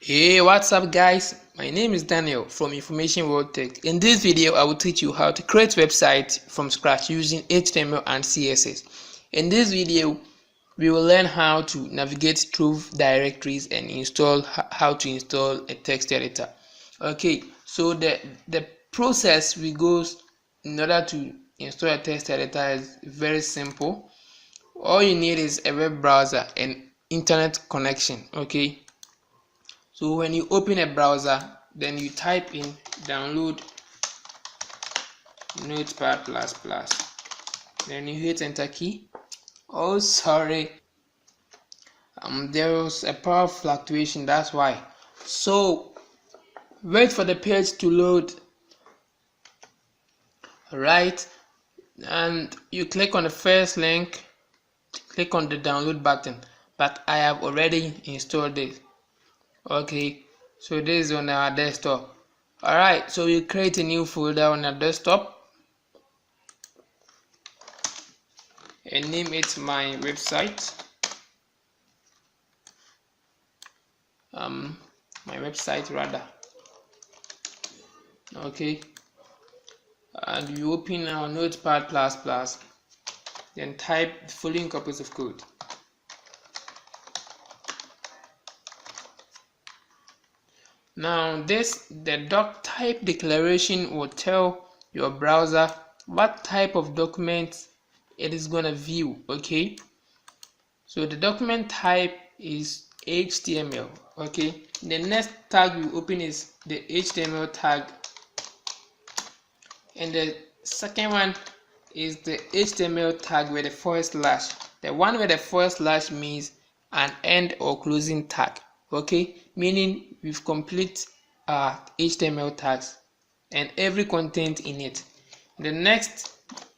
Hey, what's up guys? My name is Daniel from Information World Tech. In this video, I will teach you how to create websites from scratch using HTML and CSS. In this video, we will learn how to navigate through directories and how to install a text editor. Okay, so the process we go in order to install a text editor is very simple. All you need is a web browser and internet connection. Okay, so when you open a browser, then you type in download Notepad++, then you hit enter key. Oh sorry, there was a power fluctuation, that's why. So wait for the page to load. Alright, and you click on the first link, click on the download button, but I have already installed it. Okay, so this is on our desktop. Alright, so you create a new folder on your desktop and name it my website. My website rather. Okay, and you open our Notepad++, then type the following copies of code. Now the doc type declaration will tell your browser what type of document it is gonna view. Okay, so the document type is HTML. Okay, the next tag you open is the HTML tag, and the second one is the HTML tag with a forward slash. The one with a forward slash means an end or closing tag. Okay, meaning we've complete our HTML tags and every content in it. The next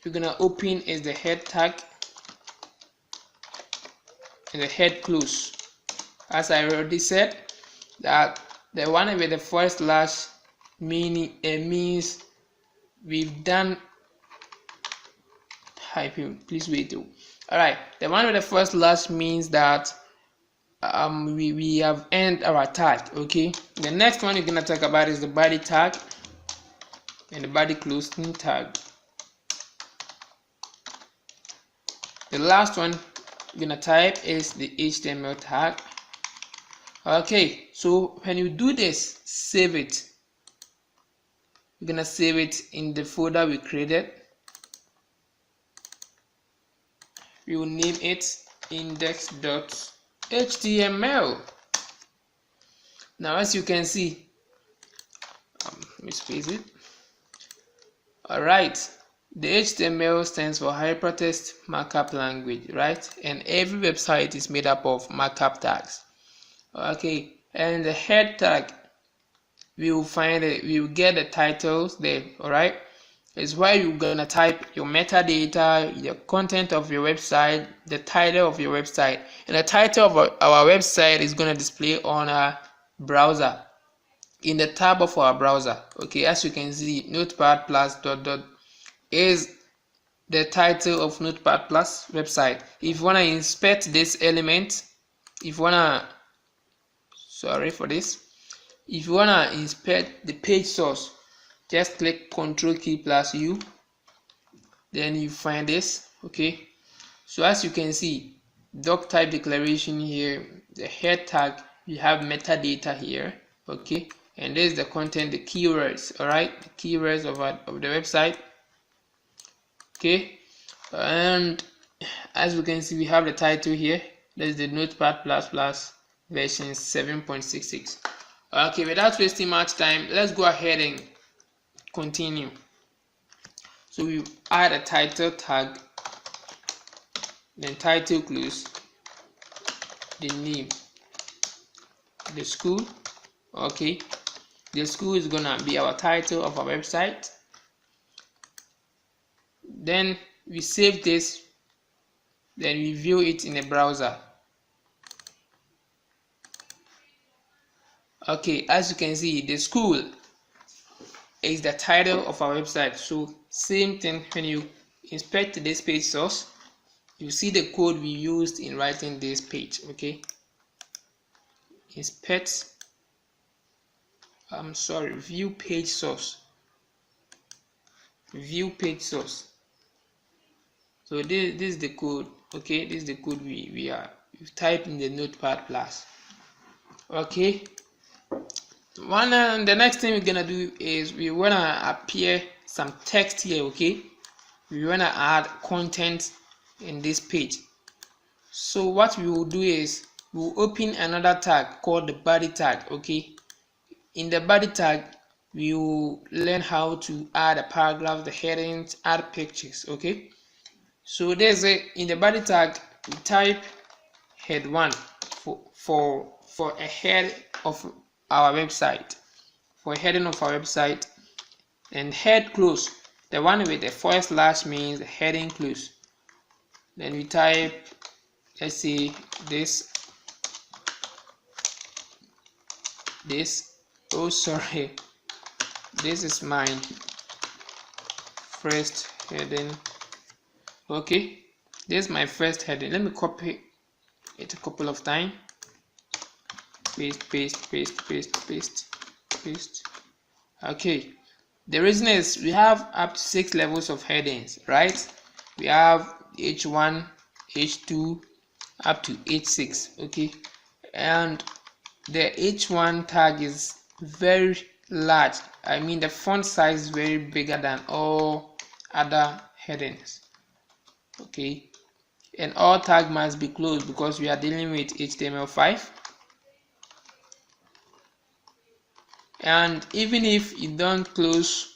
you're gonna open is the head tag and the head close. As I already said, that the one with the forward slash means we've done typing. Please wait. Alright, the one with the forward slash means that we have ended our tag. Okay, the next one you're gonna talk about is the body tag and the body closing tag. The last one you're gonna type is the HTML tag. Okay, so when you do this, save it. You're gonna save it in the folder we created. We will name it index.html. Now as you can see, let me space it. Alright, the HTML stands for hypertext markup language, right? And every website is made up of markup tags. Okay, and the head tag, we will get the titles there. Alright, it's where you're gonna type your metadata, the content of your website, the title of your website, and the title of our website is gonna display on our browser in the tab of our browser. Okay, as you can see, Notepad+ ... is the title of Notepad+ website. If you wanna inspect this element, if you wanna inspect the page source, just click Ctrl key plus U, then you find this. Okay, so as you can see, doc type declaration here, the head tag, we have metadata here. Okay, and this is the content, the keywords. All right, the keywords of the website. Okay, and as we can see, we have the title here. That is the Notepad++ version 7.66. Okay, without wasting much time, let's go ahead and continue. So we add a title tag, then title close, the name, the school. Okay, the school is gonna be our title of our website. Then we save this, then we view it in a browser. Okay, as you can see, the school is the title of our website. So same thing, when you inspect this page source, you see the code we used in writing this page. Okay, inspect view page source. View page source. So this is the code. Okay, this is the code we've typed in the Notepad plus. Okay, the next thing we're gonna do is we wanna appear some text here. Okay, we wanna add content in this page. So what we will do is we'll open another tag called the body tag. Okay, in the body tag we will learn how to add a paragraph, the headings, add pictures. Okay, so there's in the body tag we type head 1 for a head of our website, for a heading of our website, and head close, the one with the forward slash means the heading close. Then we type, let's say this oh sorry, this is my first heading. Okay, this is my first heading. Let me copy it a couple of times. Paste. Okay, the reason is we have up to 6 levels of headings, right? We have H1, H2 up to H6. Okay, and the H1 tag is very large. I mean the font size is very bigger than all other headings. Okay, and all tag must be closed because we are dealing with HTML5. And even if you don't close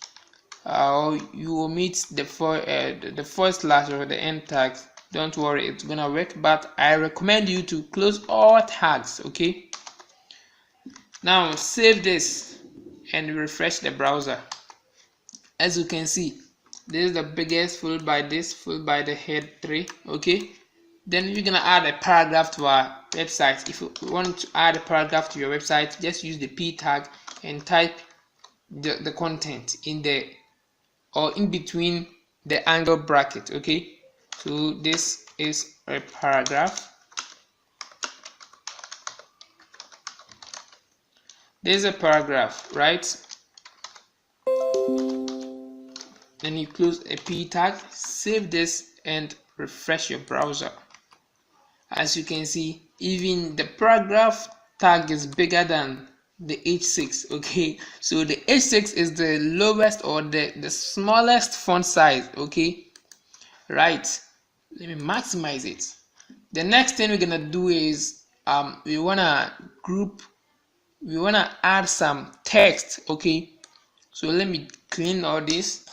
or you omit the first slash or the end tags, don't worry, it's gonna work. But I recommend you to close all tags. Okay, now save this and refresh the browser. As you can see, this is the biggest, followed by this, followed by the head 3. Okay, then we're gonna add a paragraph to our website. If you want to add a paragraph to your website, just use the p tag and type the content in the or in between the angle bracket. Okay, so this is a paragraph. There's a paragraph, right? Then you close a p tag, save this and refresh your browser. As you can see, even the paragraph tag is bigger than the H6. Okay, so the H6 is the lowest or the smallest font size. Okay, right, let me maximize it. The next thing we're gonna do is we wanna add some text. Okay, so let me clean all this.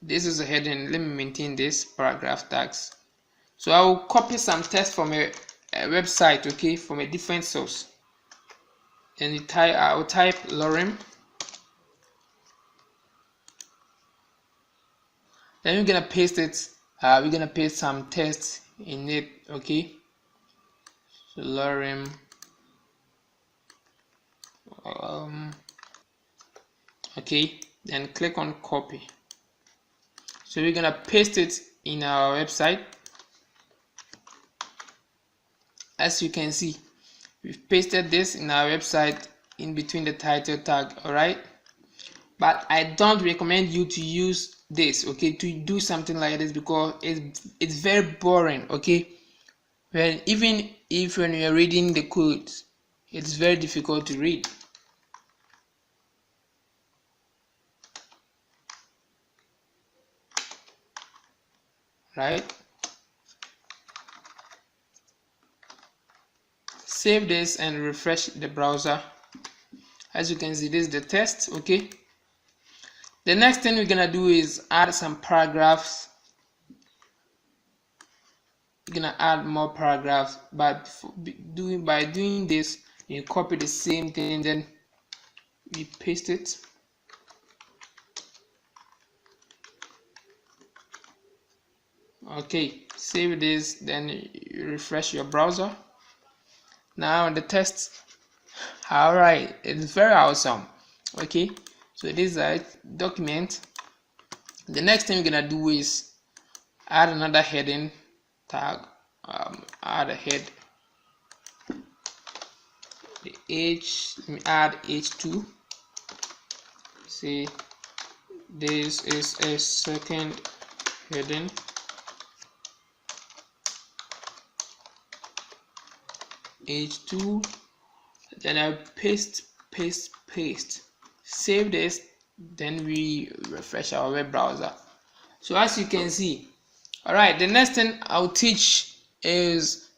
This is a heading. Let me maintain this paragraph tags. So I will copy some text from a website. Okay, from a different source. And I will type lorem. Then we're gonna paste it. We're gonna paste some text in it. Okay, so lorem. Okay, then click on copy. So we're gonna paste it in our website. As you can see, we've pasted this in our website in between the title tag. All right, but I don't recommend you to use this. Okay, to do something like this because it's very boring. Okay, even if when you're reading the code, it's very difficult to read. Right, save this and refresh the browser. As you can see, this is the test. Okay, the next thing we're gonna do is add some paragraphs. We're gonna add more paragraphs, but by doing this, you copy the same thing, then we paste it. Okay, save this, then you refresh your browser. Now the test. All right, it's very awesome. Okay, so this is a document. The next thing we're gonna do is add another heading tag. Add a head. the h, let me add h2, say this is a second heading, h2, then I paste, save this, then we refresh our web browser. So as you can see, all right, the next thing I'll teach is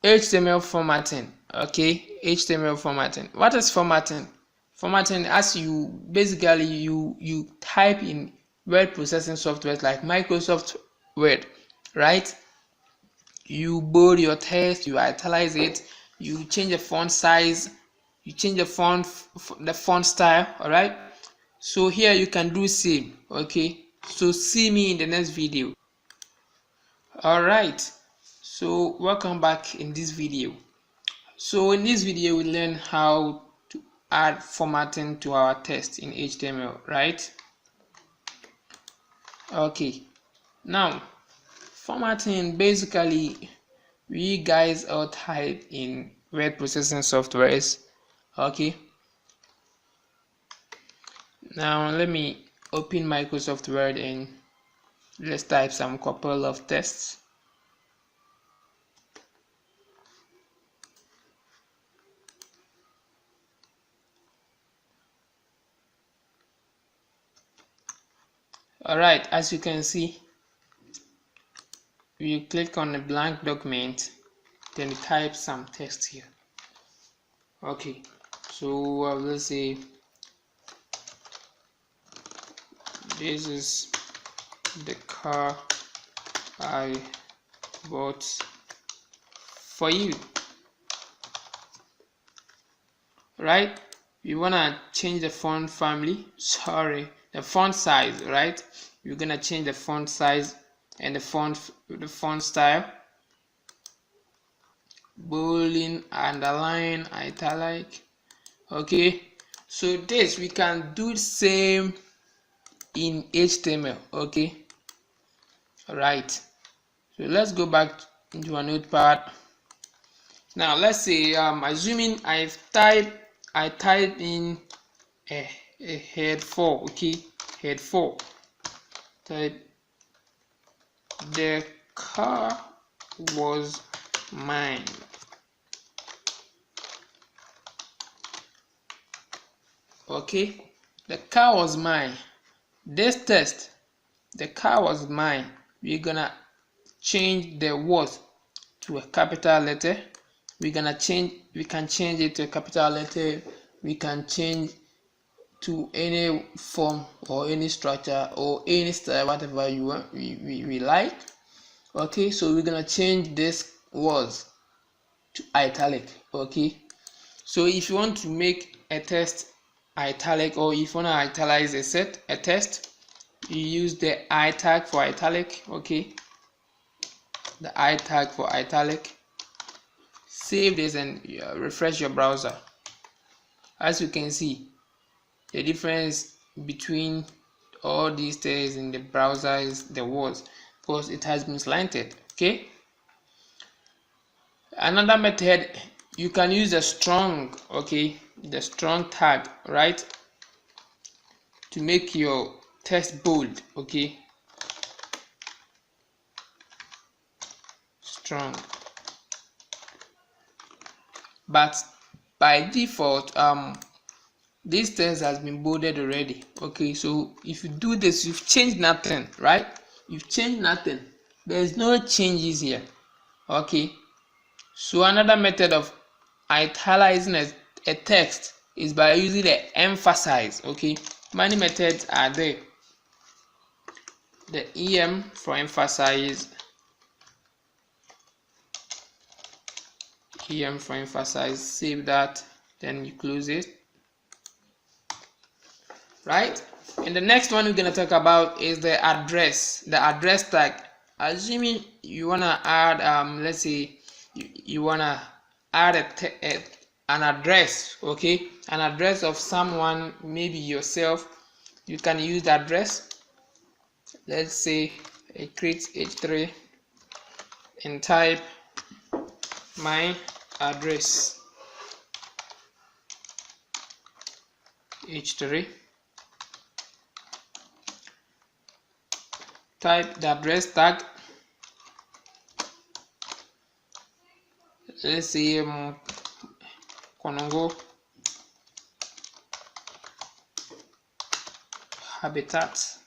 HTML formatting. Okay, HTML formatting. What is formatting? Formatting, as you basically you type in word processing software like Microsoft Word, right? You bold your text, you italize it, you change the font size, you change the font style. All right, so here you can do same. Okay, so see me in the next video. All right, so welcome back in this video. So in this video we learn how to add formatting to our text in HTML, right? Okay, now formatting, basically we guys all type in word processing softwares. Okay, now let me open Microsoft Word and let's type some couple of tests. All right, as you can see, you click on a blank document, then you type some text here. Okay, so I will say this is the car I bought for you. Right, we wanna change the font family, the font size, right? We're gonna change the font size and the font style, bolding, underline, italic. Okay, so this we can do the same in HTML. Okay, all right, so let's go back into a notepad. Now let's say assuming I type in a head 4. Okay, head 4, type the car was mine. Okay, the car was mine. This text, the car was mine, we're gonna change the word to a capital letter. We can change it to a capital letter. We can change to any form or any structure or any style, whatever you want, we like. Okay, so we're gonna change this words to italic. Okay, so if you want to make a text italic, or if you want to italize a text, you use the I tag for italic. Okay, the I tag for italic. Save this and refresh your browser. As you can see, the difference between all these things in the browser is the words, because it has been slanted. Okay, another method, you can use the strong, okay, the strong tag, right, to make your text bold. Okay, strong, but by default this text has been bolded already. Okay, so if you do this, you've changed nothing, right? You've changed nothing, there's no changes here. Okay, so another method of italicizing a text is by using the emphasize. Okay, many methods are there. The em for emphasize, save that, then you close it. Right, and the next one we're going to talk about is the address tag. Assuming you want to add let's say you want to add an address. Okay, an address of someone, maybe yourself, you can use the address. Let's say I create h3 and type my address. h3, type the address tag. Let's say Konongo habitat,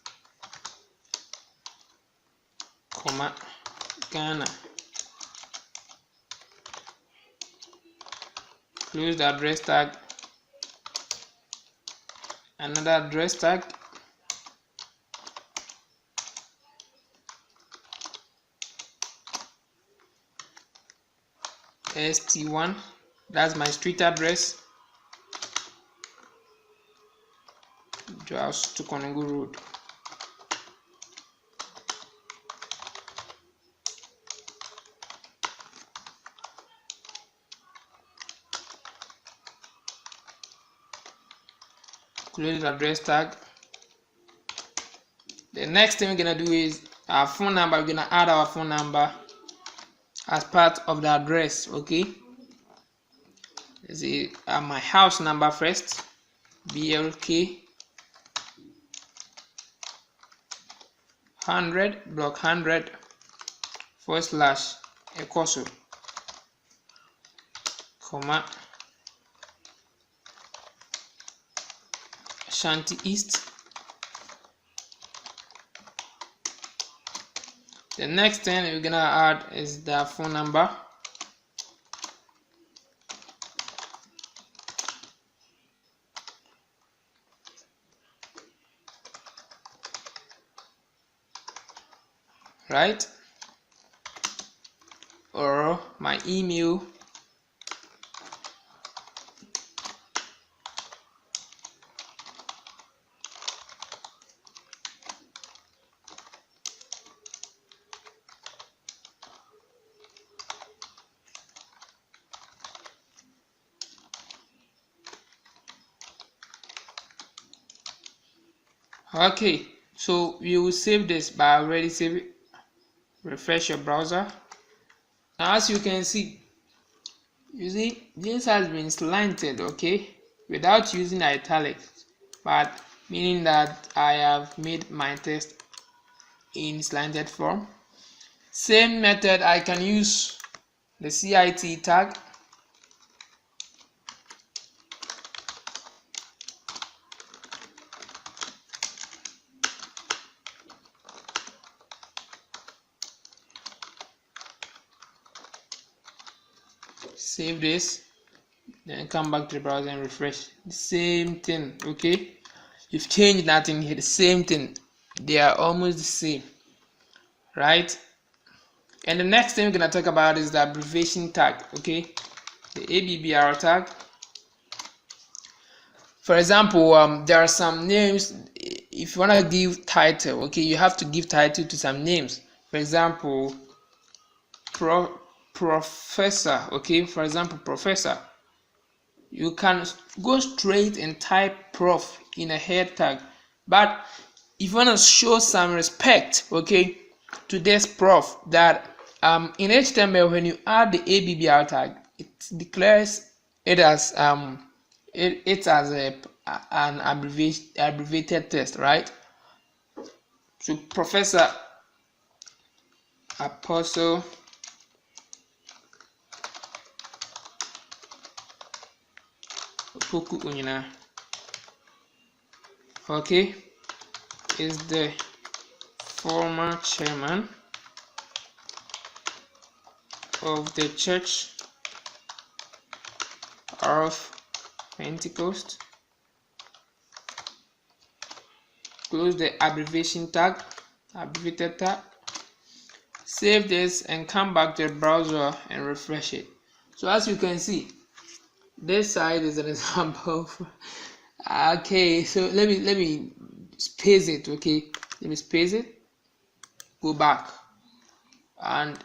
comma Ghana. Close the address tag. Another address tag. ST1, that's my street address. Just to Konongo Road. Close the address tag. The next thing we're gonna do is our phone number. We're gonna add our phone number as part of the address. Okay, let's see, my house number first, BLK 100 block 100 / Ekoso, comma Shanti East. The next thing we're gonna add is the phone number. Right? Or my email. Okay, so we will save this by already save it. Refresh your browser. Now as you can see, this has been slanted, okay, without using italics, but meaning that I have made my text in slanted form. Same method, I can use the CIT tag. Save this, then come back to the browser and refresh. The same thing, okay? You've changed nothing here, the same thing. They are almost the same, right? And the next thing we're gonna talk about is the abbreviation tag, okay? The ABBR tag. For example, there are some names. If you wanna give title, okay, you have to give title to some names. For example, professor, okay, for example, professor. You can go straight and type prof in a head tag, but if you want to show some respect, okay, to this prof, that in HTML, when you add the ABBR tag, it declares it as it as an abbreviated text, right? So Professor Apostle Poku Unyina, okay, is the former chairman of the Church of Pentecost. Close the abbreviation tag, abbreviated tag. Save this and come back to the browser and refresh it. So as you can see, this side is an example. Okay, so let me space it. Okay, let me space it. Go back and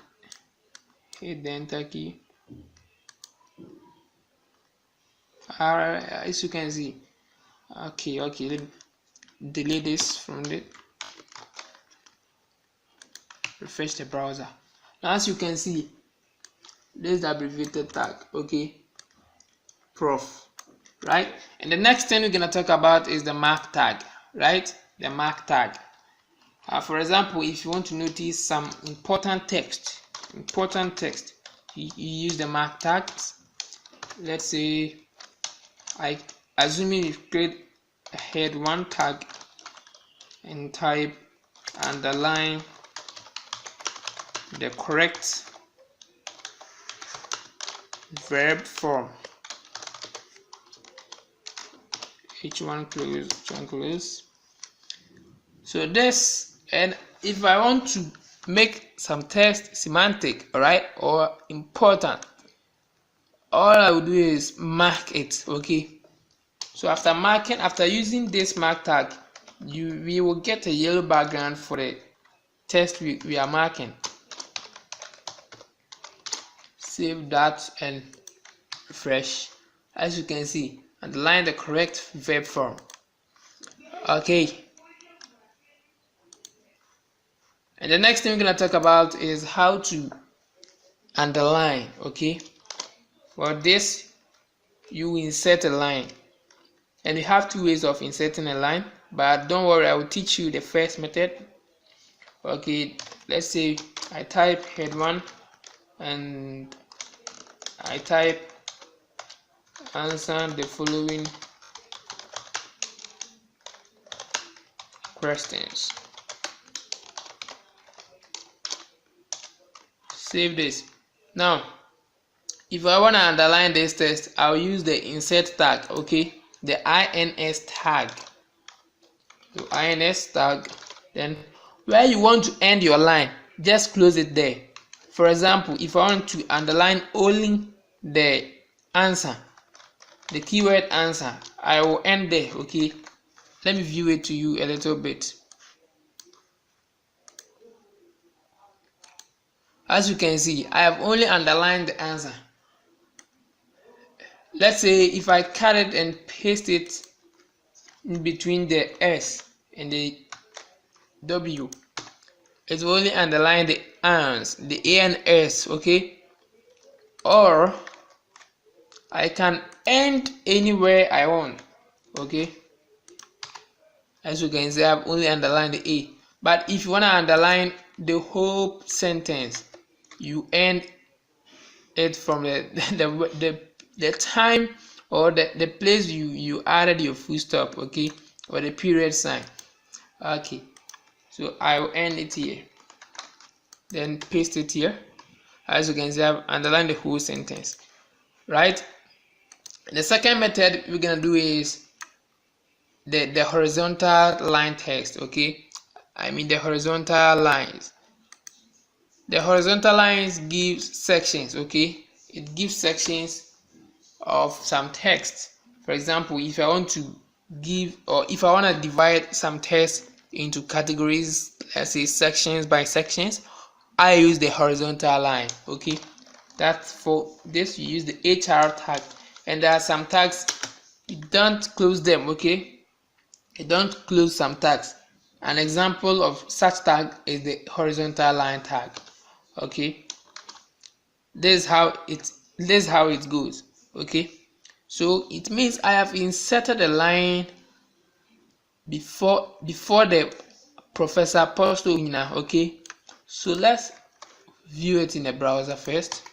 hit the enter key. Alright, as you can see. Okay, let me delete this from the refresh the browser. Now as you can see, this is the abbreviated tag, okay, prof. right? And the next thing we're going to talk about is the mark tag, right? The mark tag. For example, if you want to notice some important text, you use the mark tags. Let's say assuming you create a head 1 tag and type underline the correct verb form, h1 close. So this, and if I want to make some text semantic, alright, or important, all I will do is mark it. Okay, so after using this mark tag, we will get a yellow background for the text we are marking. Save that and refresh. As you can see, underline the correct verb form. Okay, and the next thing we're going to talk about is how to underline. Okay, for this you insert a line, and you have 2 ways of inserting a line, but don't worry, I will teach you the first method. Okay, let's say I type head 1 and I type answer the following questions. Save this. Now if I want to underline this text, I'll use the insert tag. Okay, the ins tag, then where you want to end your line, just close it there. For example, if I want to underline only the answer, the keyword answer, I will end there. Okay, let me view it to you a little bit. As you can see, I have only underlined the answer. Let's say if I cut it and paste it in between the S and the W, it will only underline the ands, the A and S. Okay, or I can end anywhere I want. Okay, as you can see, I've only underlined the A. But if you want to underline the whole sentence, you end it from the time or the place you added your full stop. Okay, or the period sign. Okay, so I will end it here, then paste it here. As you can see, I've underlined the whole sentence, right? The second method we're gonna do is the horizontal line text. Okay, I mean the horizontal lines. The horizontal lines gives sections. Okay, it gives sections of some text. For example, if I want to give, or if I want to divide some text into categories, let's say sections by sections, I use the horizontal line. Okay, that's for this you use the HR tag, and there are some tags you don't close them. Okay, you don't close some tags. An example of such tag is the horizontal line tag. Okay, this is how it goes. Okay, so it means I have inserted a line before the professor post winner. Okay, so let's view it in the browser first.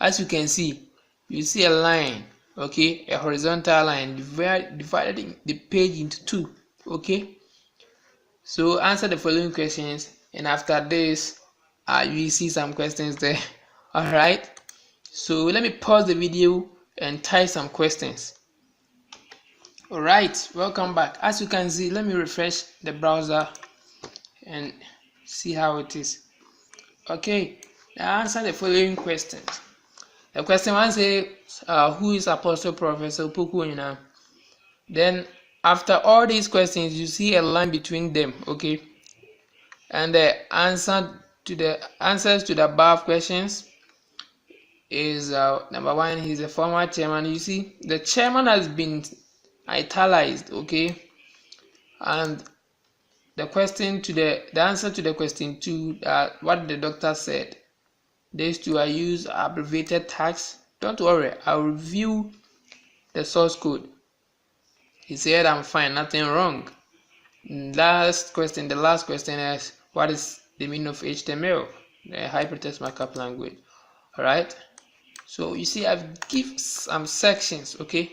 As you can see, you see a line. Okay, a horizontal line dividing the page into 2. Okay, so answer the following questions, and after this you see some questions there. All right, so let me pause the video and type some questions. All right, welcome back. As you can see, let me refresh the browser and see how it is. Okay, now answer the following questions. The question 1 says, who is Apostle Professor Pukuina? Then after all these questions, you see a line between them. Okay, and the answers to the above questions is number 1, he's a former chairman. You see the chairman has been italicized. Okay, and the answer to the question 2, what the doctor said. These 2 I use abbreviated tags. Don't worry, I'll review the source code. He said I'm fine, nothing wrong. The last question is, what is the meaning of HTML, the hypertext markup language? All right, so you see I've given some sections, okay,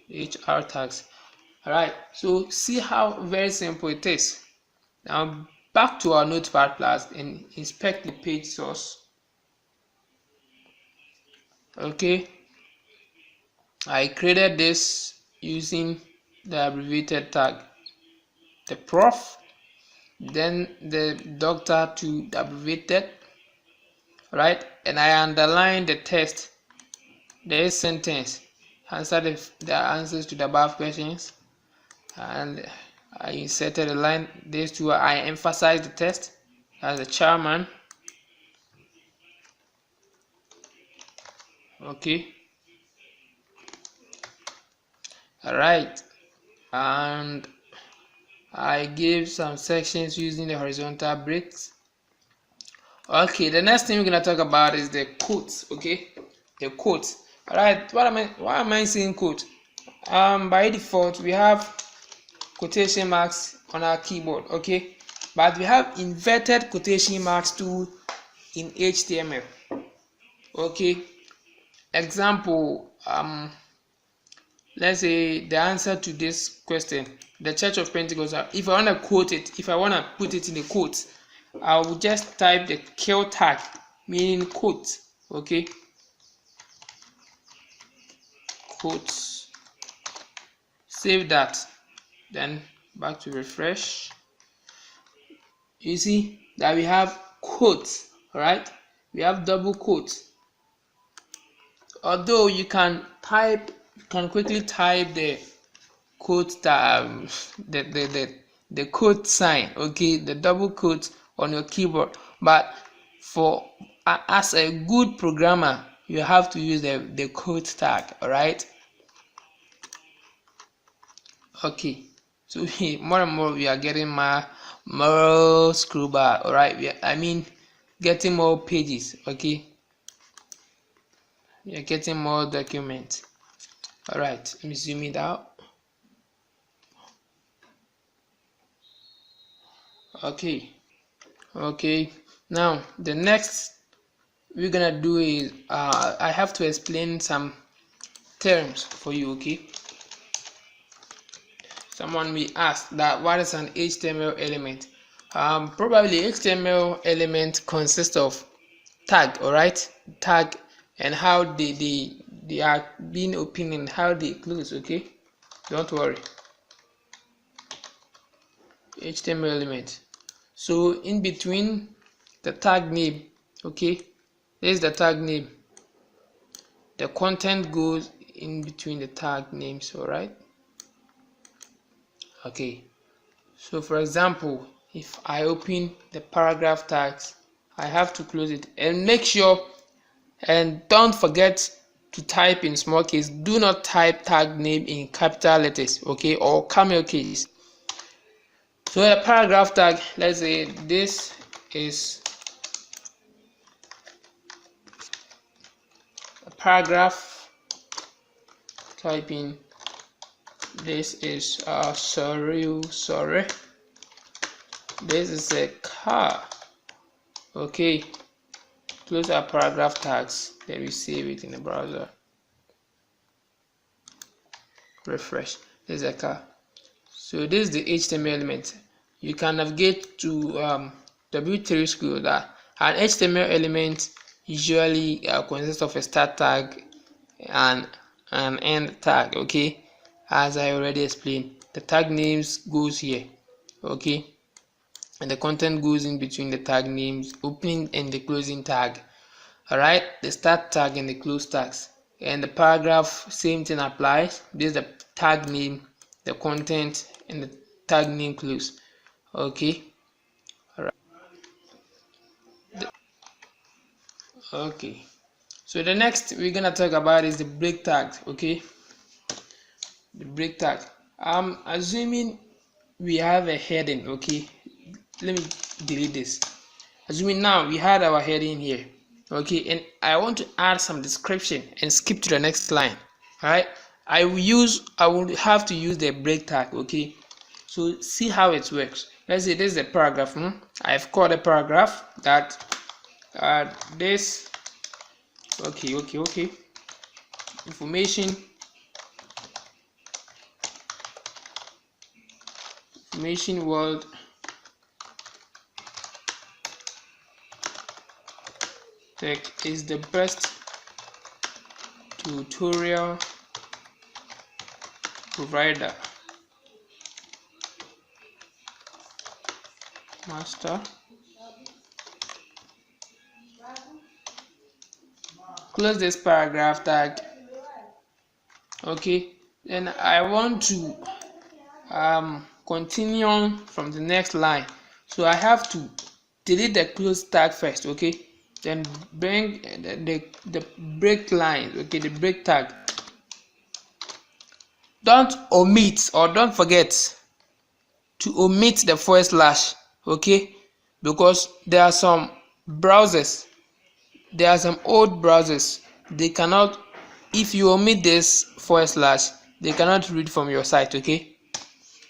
HR tags. All right, so see how very simple it is. Now back to our Notepad Plus and inspect the page source. Okay, I created this using the abbreviated tag, the prof, then the doctor to the abbreviated, right? And I underlined the text, the sentence, answer the answers to the above questions, and I inserted a line. These two, I emphasized the text as a chairman. Okay, all right, and I gave some sections using the horizontal breaks. Okay, the next thing we're gonna talk about is the quotes. Okay, the quotes. All right, why am I saying quote? By default we have quotation marks on our keyboard, okay, but we have inverted quotation marks too in HTML. Okay, example, let's say the answer to this question, the Church of Pentecost. If I want to quote it, if I want to put it in the quotes, I will just type the kill tag, meaning quote. Okay, quotes, save that, then back to refresh. You see that we have quotes. All right, we have double quotes. Although you can quickly type the quote, the quote sign, okay, the double quote on your keyboard, but for as a good programmer you have to use the quote tag. All right, okay, so more and more we are getting more scroll bar. All right, I mean getting more pages. Okay, you're getting more documents. All right, let me zoom it out. Okay, now the next we're gonna do is I have to explain some terms for you. Okay, someone may ask that what is an HTML element. Probably HTML element consists of tag. All right, tag and how they are being opened and how they close. Okay, don't worry. HTML element. So in between the tag name, okay, this is the tag name, the content goes in between the tag names. All right, okay, so for example, if I open the paragraph tags, I have to close it, and make sure and don't forget to type in small case. Do not type tag name in capital letters, okay, or camel case. So the paragraph tag, let's say this is a paragraph, type in this is sorry, this is a car. Okay, close our paragraph tags, then we save it in the browser, refresh. This is a car. So this is the HTML element. You can navigate to W3 School. That an HTML element usually consists of a start tag and an end tag. Okay, as I already explained, the tag names goes here. Okay, and the content goes in between the tag names, opening and the closing tag. All right, the start tag and the close tags. And the paragraph, same thing applies. This is the tag name, the content, and the tag name close. Okay, all right. Okay, so the next we're gonna talk about is the break tag. Okay, the break tag. I'm assuming we have a heading. Okay, let me delete this. Assuming now we had our heading here. Okay, and I want to add some description and skip to the next line. All right, I will have to use the break tag. Okay, so see how it works. Let's say this is a paragraph. I've called a paragraph that this okay information world tech is the best tutorial provider. Master. Close this paragraph tag. Okay, then I want to continue on from the next line, so I have to delete the close tag first. Okay, then bring the break line. Okay, the break tag. Don't omit or don't forget to omit the forward slash. Okay, because there are some browsers, there are some old browsers, they cannot, if you omit this forward slash, they cannot read from your site. Okay,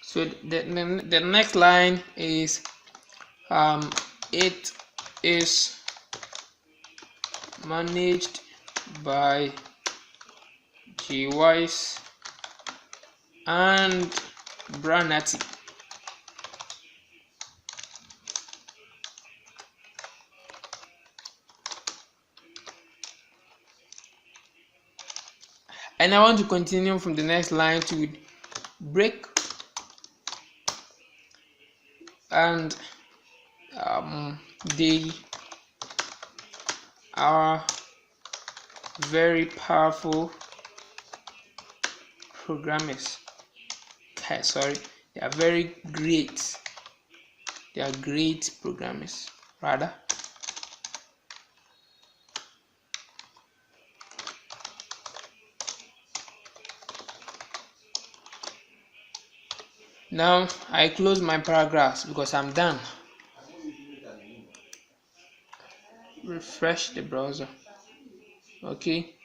so the next line is it is managed by GWise and Branati. And I want to continue from the next line to break and they are very powerful programmers. Okay, sorry, they are very great. They are great programmers, rather. Now I close my paragraphs because I'm done. Refresh the browser. Okay,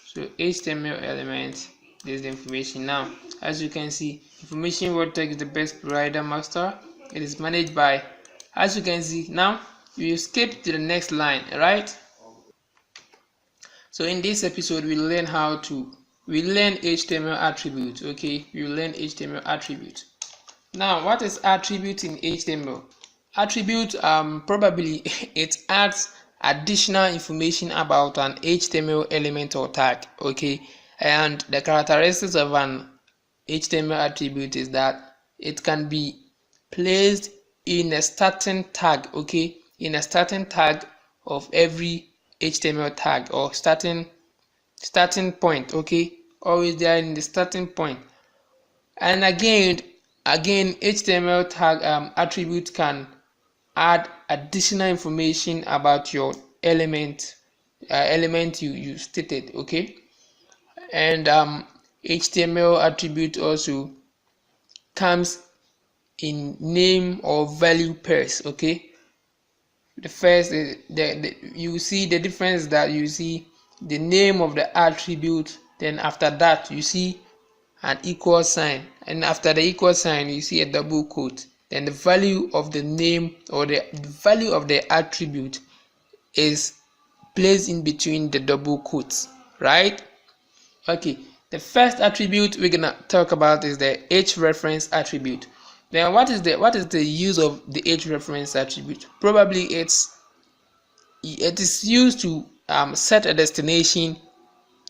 so HTML element, this is the information. Now as you can see, information word tag is the best provider master. It is managed by, as you can see. Now you skip to the next line, right? So in this episode we learn HTML attributes. Okay, we learn HTML attributes. Now what is attribute in HTML? Attribute probably it adds additional information about an HTML element or tag. Okay, and the characteristics of an HTML attribute is that it can be placed in a starting tag. Okay, in a starting tag of every HTML tag, or starting point. Okay, always there in the starting point. And again HTML tag attribute can add additional information about your element you stated. Okay, and HTML attribute also comes in name or value pairs. Okay, the first is you see the difference, that you see the name of the attribute, then after that you see an equal sign, and after the equal sign you see a double quote. Then the value of the name or the value of the attribute is placed in between the double quotes, right? Okay, the first attribute we're gonna talk about is the href attribute. Then what is the use of the href attribute? Probably it is used to set a destination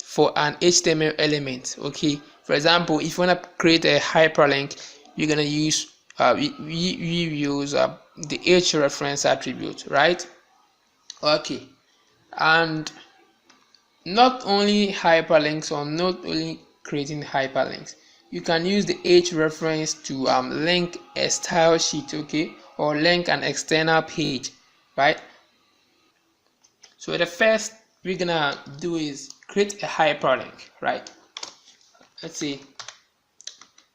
for an HTML element. Okay, for example, if you want to create a hyperlink, you're gonna use we use the href attribute, right? Okay, and not only hyperlinks, or not only creating hyperlinks, you can use the href to link a style sheet. Okay, or link an external page, right? So the first we're gonna do is create a hyperlink, right? Let's say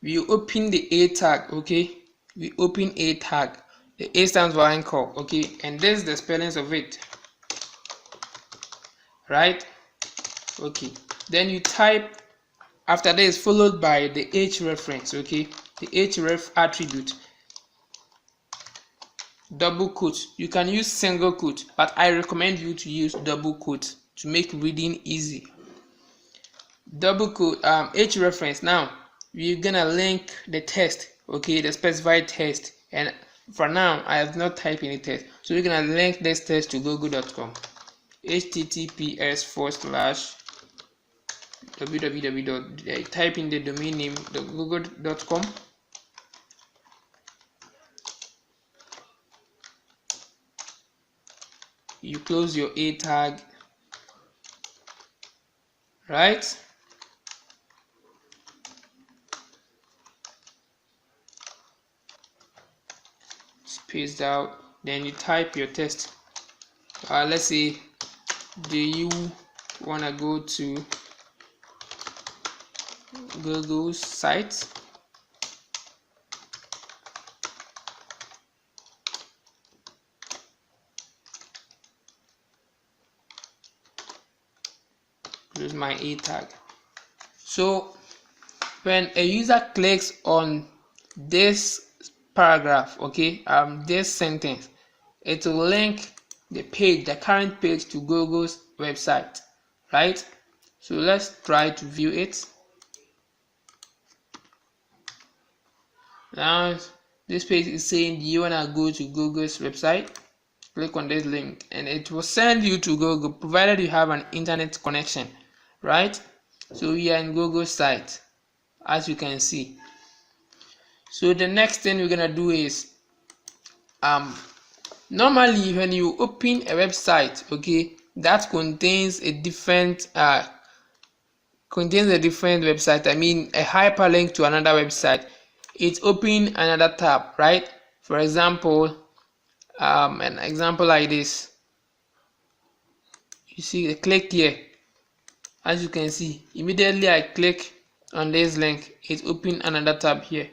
we open the a tag. Okay, we open a tag. The A stands for anchor. Okay, and this is the spellings of it, right? Okay, then you type After this, followed by the h reference, okay, the href attribute, double quote. You can use single quote, but I recommend you to use double quote to make reading easy. Double quote, h reference. Now we're gonna link the text, okay, the specified text, and for now I have not typed any text, so we're gonna link this text to google.com. https://www. Type in the domain name, the google.com. You close your a tag, right? Spaced out, then you type your text. Let's say, do you wanna go to Google's site? Close my a tag. So when a user clicks on this paragraph, okay, this sentence, it will link the page, the current page, to Google's website, right? So let's try to view it. Now this page is saying, do you wanna go to Google's website? Click on this link and it will send you to Google, provided you have an internet connection, right? So we are in Google's site, as you can see. So the next thing we're gonna do is, normally when you open a website, okay, that contains a different website, I mean a hyperlink to another website, it's open another tab, right? For example, an example like this, you see, click here. As you can see, immediately I click on this link, it open another tab here.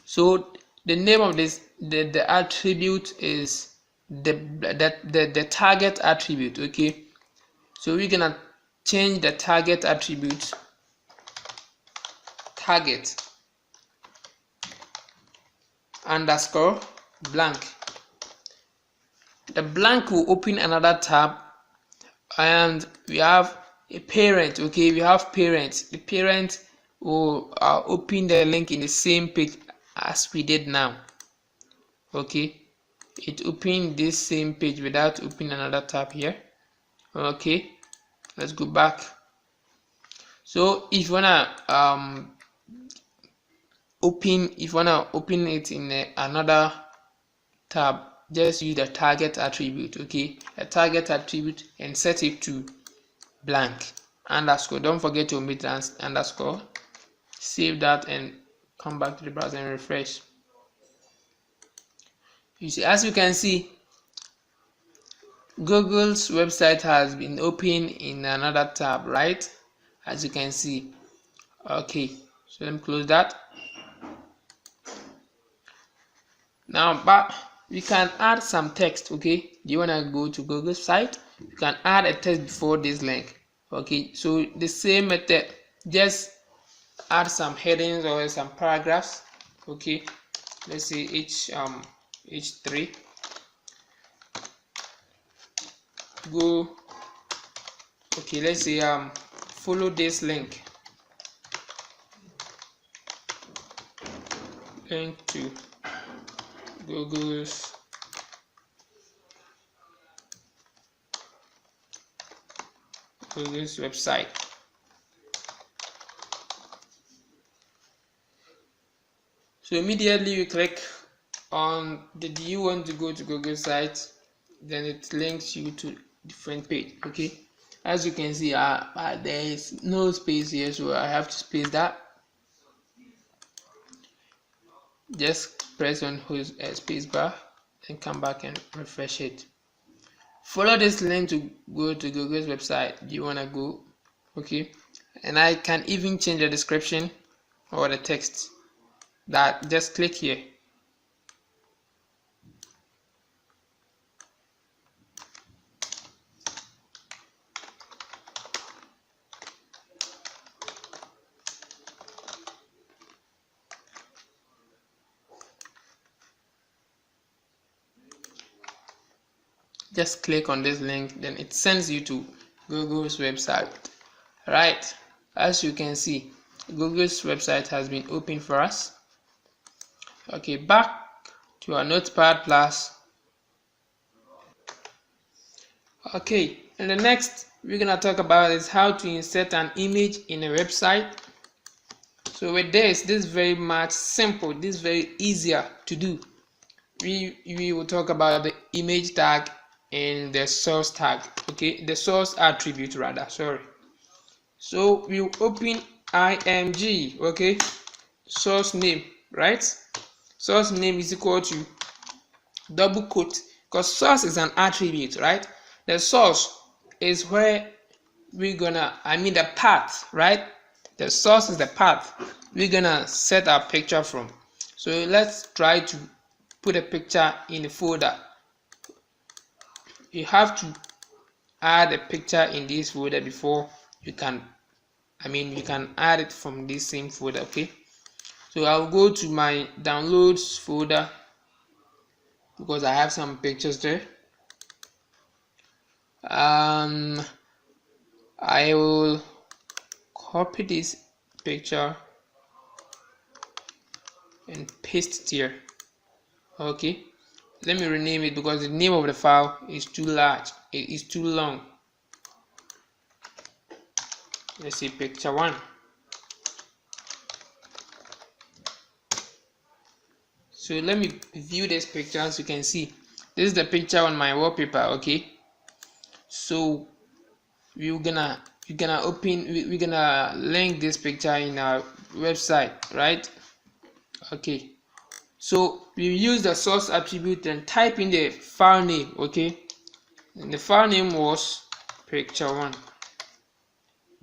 So the name of this, the attribute is the target attribute, okay? So we're gonna change the target attribute, target underscore blank. The blank will open another tab, and we have a parent, okay, we have parents. The parent will open the link in the same page as we did now, okay. It opened this same page without opening another tab here, okay. Let's go back. So if you wanna open it in another tab, just use the target attribute, okay, a target attribute, and set it to blank underscore. Don't forget to omit underscore. Save that and come back to the browser and refresh. You see, as you can see, Google's website has been opened in another tab, right? As you can see. Okay, so let me close that. Now, but we can add some text, okay? Do you want to go to Google's site? You can add a text before this link, okay? So the same method, just add some headings or some paragraphs, okay? Let's say h3, go, okay, let's say follow this link to Google's website. So immediately you click on the do you want to go to Google site, then it links you to different page, okay. As you can see, there is no space here, so I have to space that. Just press on space bar and come back and refresh it. Follow this link to go to Google's website. Do you want to go? Okay, and I can even change the description or the text. That just click here. just click on this link, then it sends you to Google's website. Right, as you can see, Google's website has been opened for us. Okay, back to our Notepad Plus. Okay, and the next we're gonna talk about is how to insert an image in a website. So with this is very much simple. This is very easier to do. We will talk about the image tag and the source tag. Okay, the source attribute rather. Sorry. So we'll open img. Okay, source name, right? Source name is equal to double quote, because source is an attribute, right? The source is where we're gonna, the path, right? The source is the path we're gonna set our picture from. So let's try to put a picture in the folder. You have to add a picture in this folder before you can, you can add it from this same folder. Okay, so I'll go to my downloads folder because I have some pictures there. I will copy this picture and paste it here. Okay, let me rename it because the name of the file is too large, it is too long. Let's see, picture 1. So let me view this picture. As you can see, this is the picture on my wallpaper. Okay, so we're gonna link this picture in our website, right? Okay, so we use the source attribute and type in the file name. Okay, and the file name was picture 1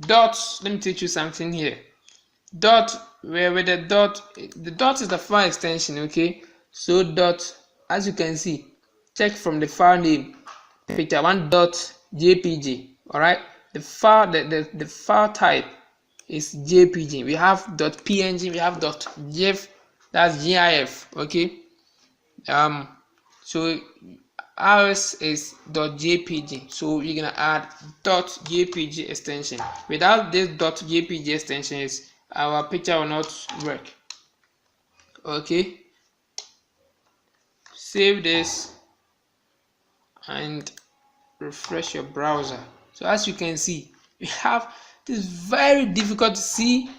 dot. Let me teach you something here. Dot, where the dot is the file extension. Okay, so dot, as you can see, check from the file name picture 1 dot jpg. All right, the file type is jpg. We have dot png, we have dot gif, that's gif. Okay, so ours is dot jpg, so we're gonna add dot jpg extension. Without this dot jpg extension, our picture will not work. Okay, save this and refresh your browser. So as you can see, we have this very difficult to see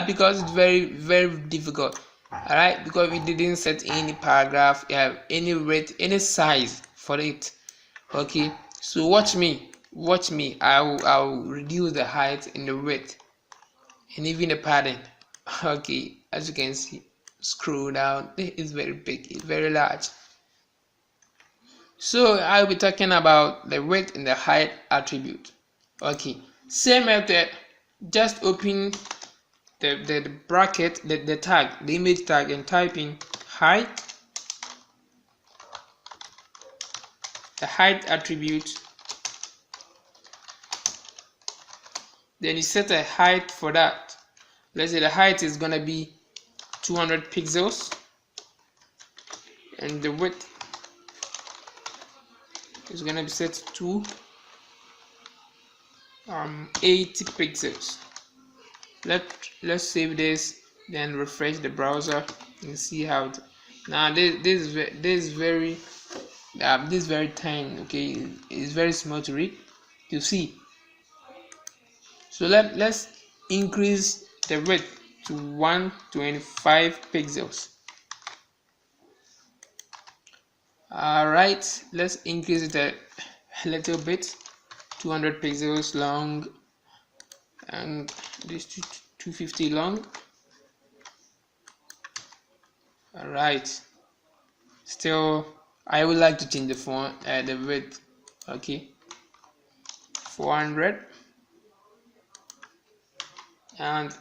because it's very difficult. All right, because we didn't set any paragraph, any width, any size for it. Okay, so watch me. I'll reduce the height and the width and even the padding. Okay, as you can see, scroll down, it's very big, it's very large. So I'll be talking about the width and the height attribute. Okay, same method, just open the bracket, the tag, the image tag, and type in height, the height attribute. Then you set a height for that. Let's say the height is gonna be 200 pixels and the width is gonna be set to 80 pixels. Let's save this, then refresh the browser and see how it, now this is very tiny. Okay, it's very small to read, to see. So let's increase the width to 125 pixels. All right, let's increase it a little bit, 200 pixels long, and this 250 long. All right, still I would like to change the font, the width. Okay, 400 and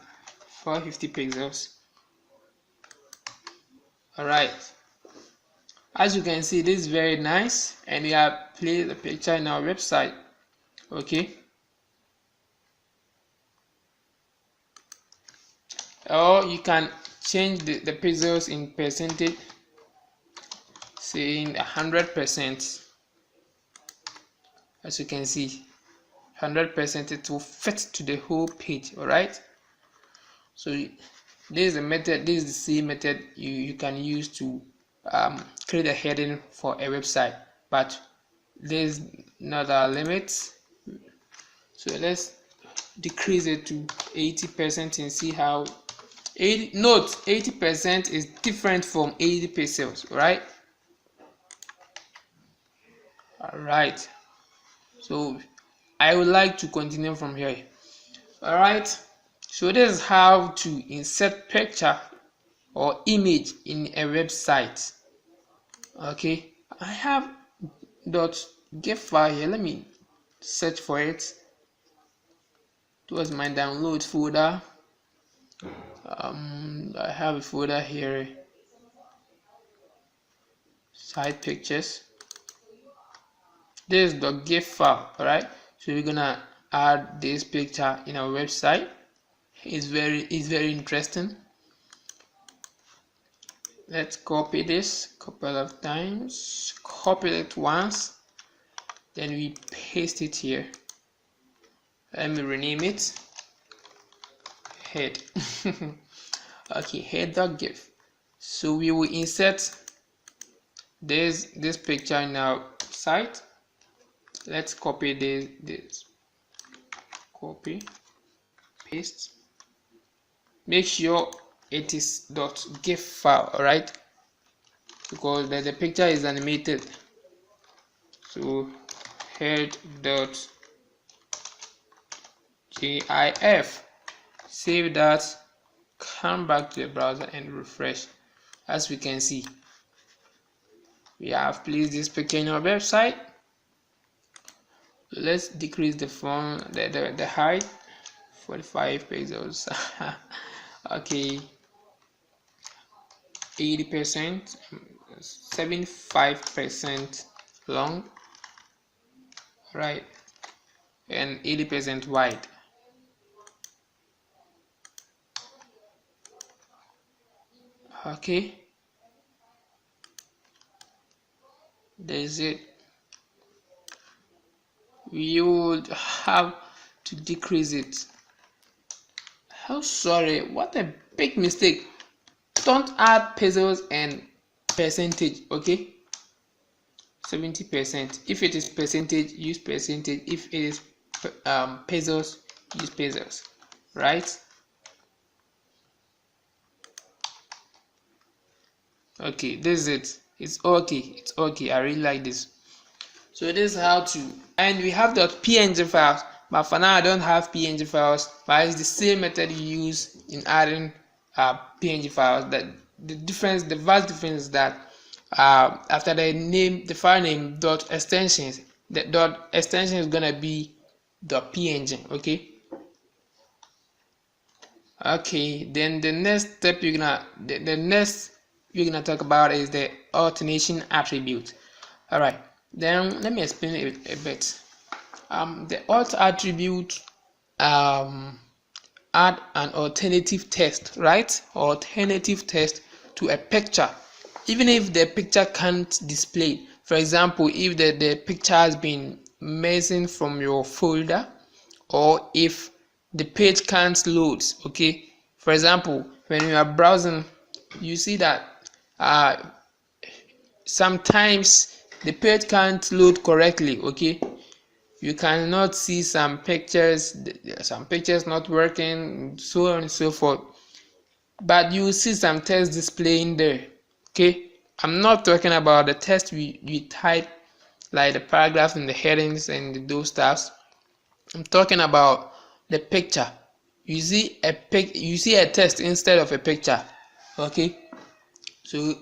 450 pixels. All right, as you can see, this is very nice, and we have placed the picture in our website. Okay, or you can change the pixels in percentage, saying 100%. as you can see, 100%. It will fit to the whole page. All right, so this is a method, this is the same method you can use to create a heading for a website, but there's not a limit. So let's decrease it to 80% and see how 80% is different from 80 pixels, right? All right, so I would like to continue from here. All right, so this is how to insert picture or image in a website. Okay, I have .gif file here. Let me search for it. Towards my download folder. I have a folder here, site pictures. This is the .gif file. All right, so we're gonna add this picture in our website. It's very interesting. Let's copy this a couple of times, copy it once, then we paste it here. Let me rename it head. Okay, head.gif. So we will insert this picture in our site. Let's copy this copy, paste. Make sure it is .gif file, all right, because the picture is animated. So head.gif, save that, come back to the browser and refresh. As we can see, we have placed this picture in our website. Let's decrease the font, the height, 45 pixels. Okay, 80%, 75% long, right, and 80% wide. Okay, there's it. We would have to decrease it. Oh, sorry, what a big mistake. Don't add pixels and percentage. Okay, 70%. If it is percentage, use percentage. If it is pixels, use pixels, right? Okay, this is it. It's okay. I really like this. So this is how to, and we have .png files, but for now I don't have PNG files, but it's the same method you use in adding PNG files. That the vast difference is that after the file name .extensions, the .extension is gonna be .png. Okay, then the next step you're gonna talk about is the alternation attribute. All right, then let me explain it a bit. The alt attribute add an alternative text, right? Alternative text to a picture, even if the picture can't display. For example, if the picture has been missing from your folder, or if the page can't load. Okay, for example, when you are browsing, you see that sometimes the page can't load correctly. Okay, you cannot see some pictures not working, so on and so forth, but you see some text displaying there. Okay, I'm not talking about the text we type, like the paragraph and the headings and those stuffs. I'm talking about the picture. You see a text instead of a picture. Okay, so,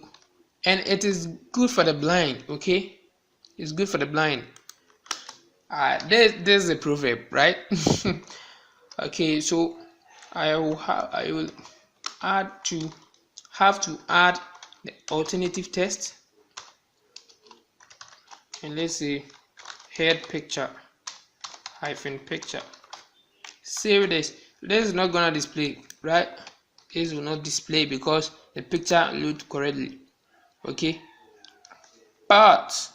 and it is good for the blind. Okay, it's good for the blind. There's a proverb, right? Okay, so I will have to add the alternative text, and let's say head picture hyphen picture. Save this. This is not gonna display, right? This will not display because the picture load correctly. Okay, but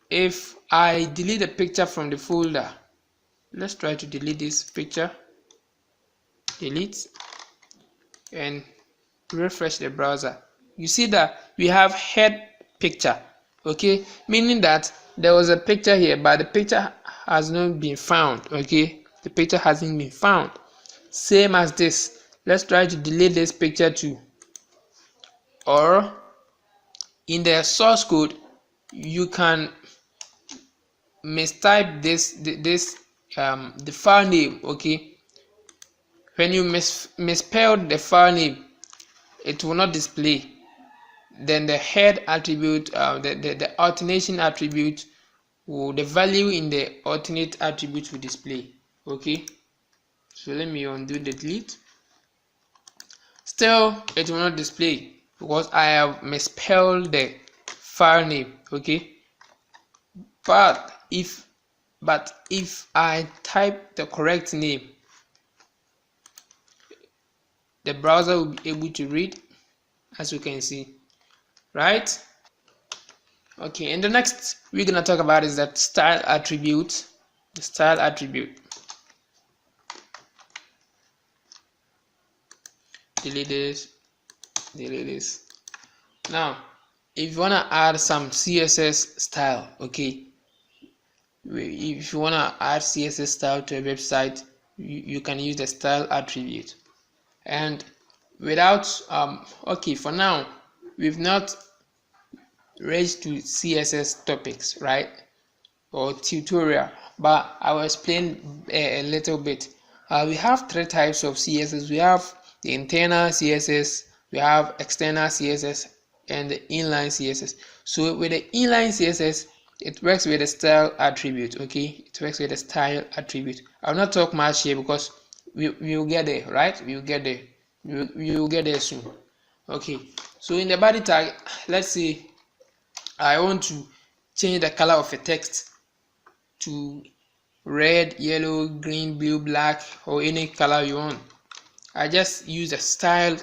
if I delete a picture from the folder, let's try to delete this picture, delete, and refresh the browser, you see that we have head picture, okay, meaning that there was a picture here but the picture has not been found. Okay, the picture hasn't been found. Same as this, let's try to delete this picture too, or in the source code you can mistype the file name. Okay, when you misspell the file name, it will not display. Then the head attribute, the alternation attribute, the value in the alternate attribute will display. Okay, so let me undo the delete. Still it will not display because I have misspelled the file name. Okay, but if I type the correct name, the browser will be able to read, as you can see, right? Okay, and the next we're gonna talk about is that style attribute. The style attribute. Delete this, delete this. Now, if you wanna add some CSS style, okay, if you wanna add CSS style to a website, you can use the style attribute. And without okay, for now we've not reached to CSS topics, right, or tutorial, but I will explain a little bit. We have three types of CSS. We have the internal CSS, we have external CSS, and the inline CSS. So with the inline CSS, it works with the style attribute. Okay, it works with the style attribute. I'll not talk much here because we will get there, right? We will get there. We will get there soon. Okay, so in the body tag, let's say I want to change the color of a text to red, yellow, green, blue, black, or any color you want. I just use a style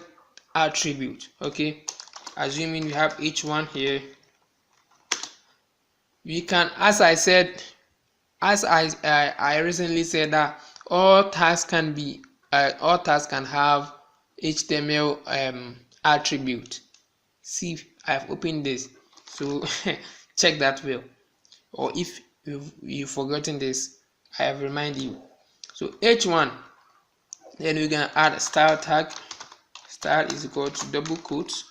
attribute. Okay, assuming we have each one here, we can, as I said, as I recently said, that all tags can have HTML attribute. See, I've opened this, so check that well, or if you've forgotten this, I have reminded you. So h1, then we're gonna add a style tag. Style is equal to double quotes,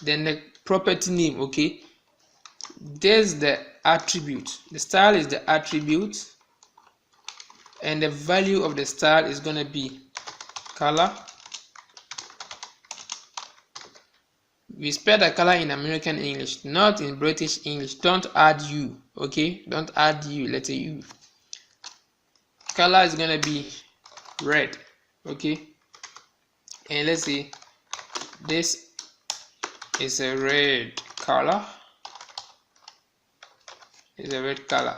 then the property name. Okay, there's the attribute. The style is the attribute, and the value of the style is gonna be color. We spell the color in American English, not in British English. Don't add U. Okay, don't add U, letter U. Color is gonna be red. Okay, and let's see, this is a red color. It's a red color.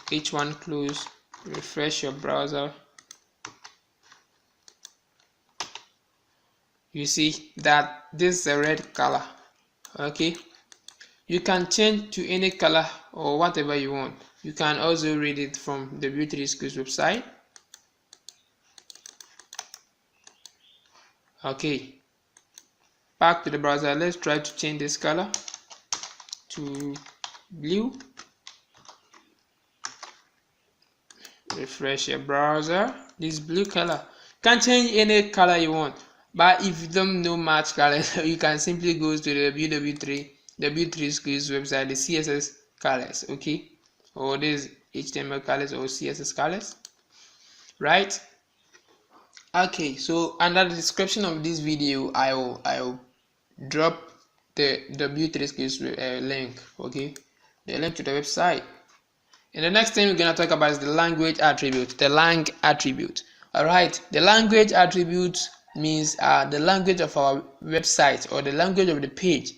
H1 close, refresh your browser. You see that this is a red color. Okay, you can change to any color or whatever you want. You can also read it from the Beauty Schools website. Okay, back to the browser. Let's try to change this color to blue. Refresh your browser. This blue color. You can change any color you want, but if you don't know much colors, you can simply go to the W3 Schools website, the CSS colors. Okay, or this HTML colors or CSS colors, right? Okay, so under the description of this video, I will drop the W3 Schools link. Okay, the link to the website. And the next thing we're gonna talk about is the language attribute, the lang attribute. All right, the language attribute means the language of our website or the language of the page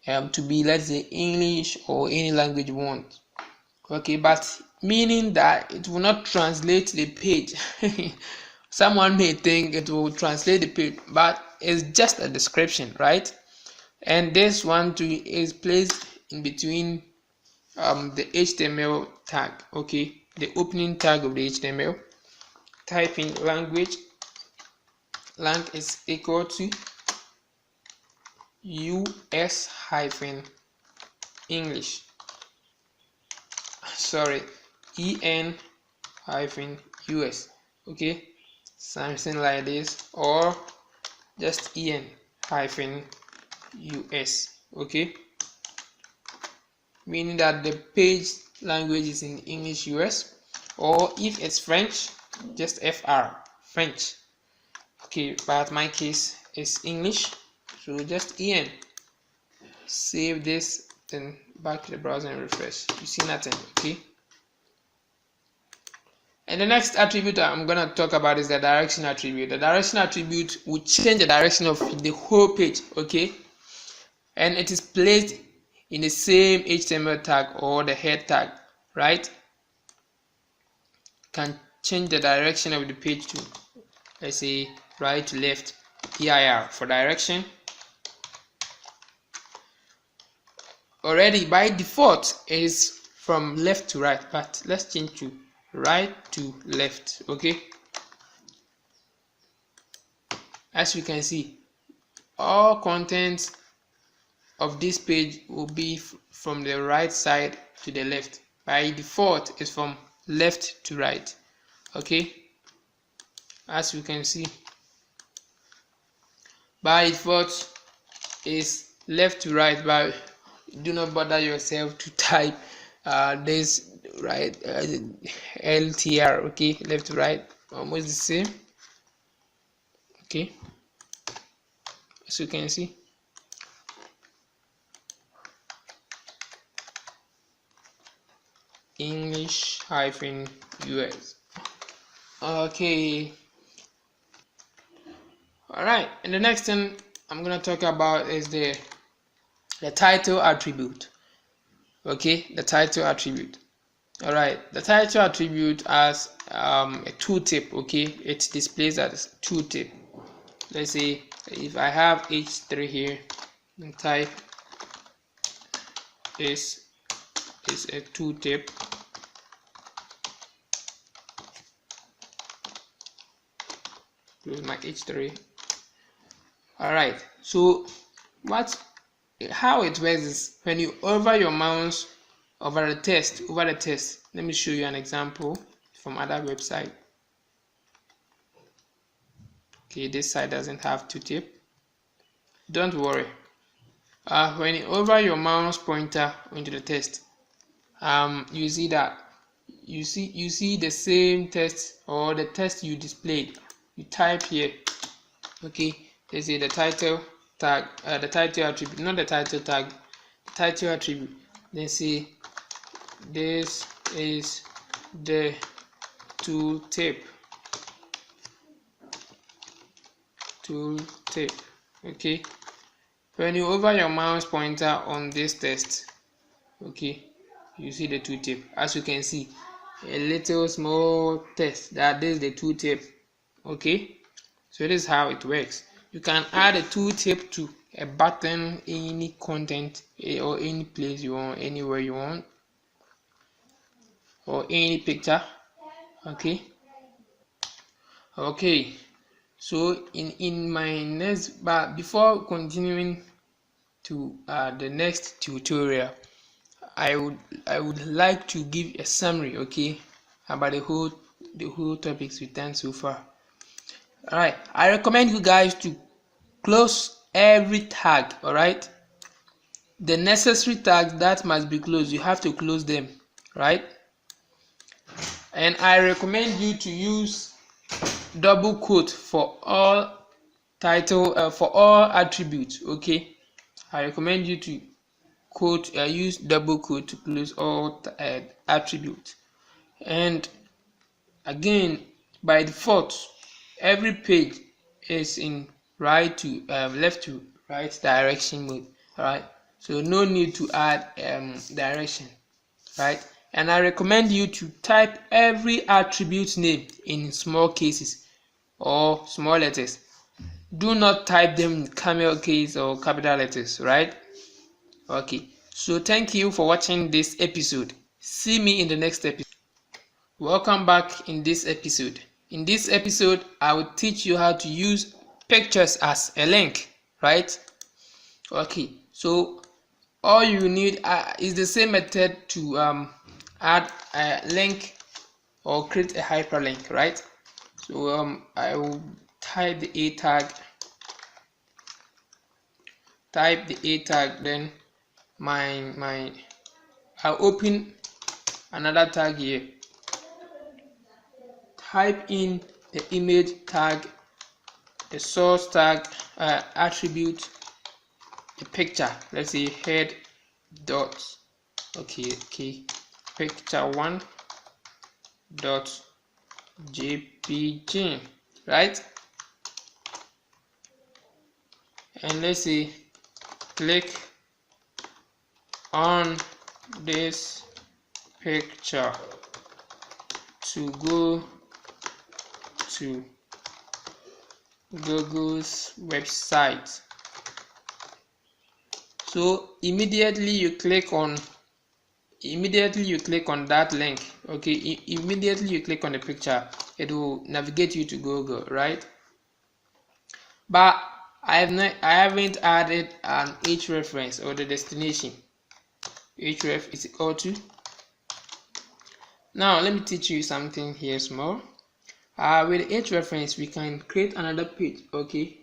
to be, let's say, English or any language you want. Okay, but meaning that it will not translate the page. Someone may think it will translate the page, but it's just a description, right? And this one too is placed in between the HTML tag, okay, the opening tag of the HTML. Type in language. Lang is equal to US-English. Sorry, EN-US. Okay, something like this, or just EN-US. Okay, meaning that the page language is in English US, or if it's French, just FR, French. Okay, but my case is English, so just EN. Save this, then back to the browser and refresh. You see nothing. Okay, and the next attribute I'm gonna talk about is the direction attribute. The direction attribute will change the direction of the whole page, okay, and it is placed in the same HTML tag or the head tag, right? Can change the direction of the page to, let's say, right to left, EIR for direction. Already by default is from left to right, but let's change to right to left. Okay, as you can see, all content of this page will be from the right side to the left. By default is from left to right. Okay, as you can see, by default is left to right, but do not bother yourself to type this right LTR. Okay, left to right, almost the same. Okay, as you can see, English-US. Okay, all right, and the next thing I'm gonna talk about is the title attribute. Okay, the title attribute. All right, the title attribute has a tooltip. Okay, it displays as tooltip. Let's say if I have h3 here, and type is a tooltip. Close my h3. All right, so how it works is when you hover your mouse over the text. Let me show you an example from other website. Okay, this side doesn't have tooltip. Don't worry. When you hover your mouse pointer into the text, you see that you see the same text, or the text you displayed. You type here. Okay, they say the title tag, the title attribute, not the title tag, the title attribute. Then say this is the tooltip. Okay, when you hover your mouse pointer on this text, okay, you see the tooltip. As you can see, a little small text that is the tooltip. Okay, so this is how it works. You can add a tooltip to a button, any content, or any place you want, anywhere you want, or any picture. Okay, so in my next, but before continuing to the next tutorial, I would like to give a summary, okay, about the whole topics we've done so far. All right, I recommend you guys to close every tag. All right, the necessary tags that must be closed, you have to close them, right? And I recommend you to use double quote for all title, for all attributes. Okay, I recommend you to use double quote to close all attributes. And again, by default, every page is in right to left to right direction mode. All right, so no need to add direction, right? And I recommend you to type every attribute name in small cases or small letters. Do not type them in camel case or capital letters, right? Okay, So thank you for watching this episode. See me in the next episode. Welcome back in this episode. In this episode, I will teach you how to use pictures as a link, right? Okay, so all you need is the same method to add a link or create a hyperlink, right? So I will type the a tag, then I'll open another tag here, type in the image tag, the source tag, attribute, the picture, let's say head dot picture 1 dot jpg, right? And let's say click on this picture to go to Google's website. So immediately you click on that link. Okay, immediately you click on the picture, it will navigate you to Google, right? But I haven't added an href or the destination. Href is equal to. Now let me teach you something here small. With href we can create another page. Okay,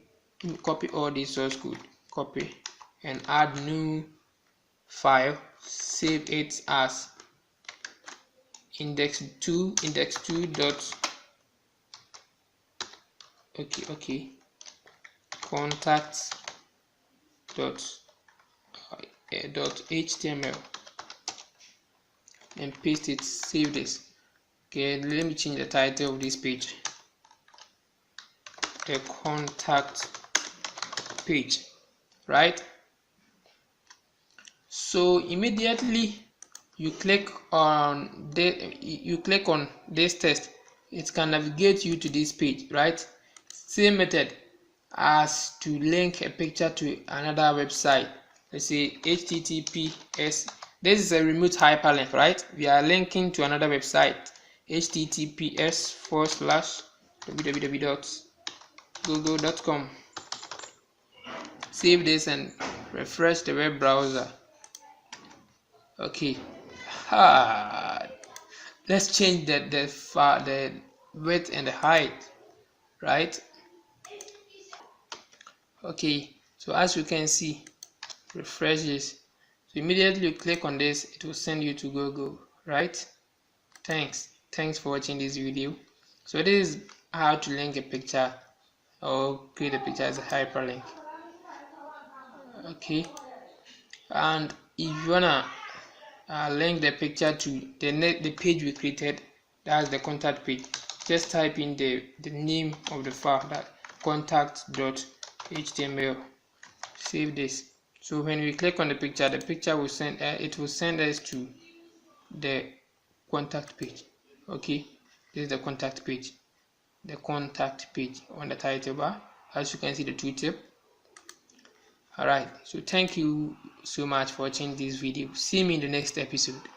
copy all this source code, copy and add new file, save it as index2 dot contacts dot html and paste it, save this. Okay, let me change the title of this page, the contact page, right? So immediately you click on this text, it can navigate you to this page, right? Same method as to link a picture to another website. Let's say https, this is a remote hyperlink, right? We are linking to another website, https://www.google.com. Save this and refresh the web browser. Okay, let's change the width and the height, right? Okay, so as you can see, refresh this. So immediately you click on this, it will send you to Google, right? Thanks for watching this video. So this is how to link a picture or create a picture as a hyperlink. Okay, and if you wanna link the picture to the page we created, that's the contact page, just type in the name of the file, that contact.html, save this. So when we click on the picture will send it will send us to the contact page. Okay, this is the contact page on the title bar. As you can see, the tooltip. Alright, so thank you so much for watching this video. See me in the next episode.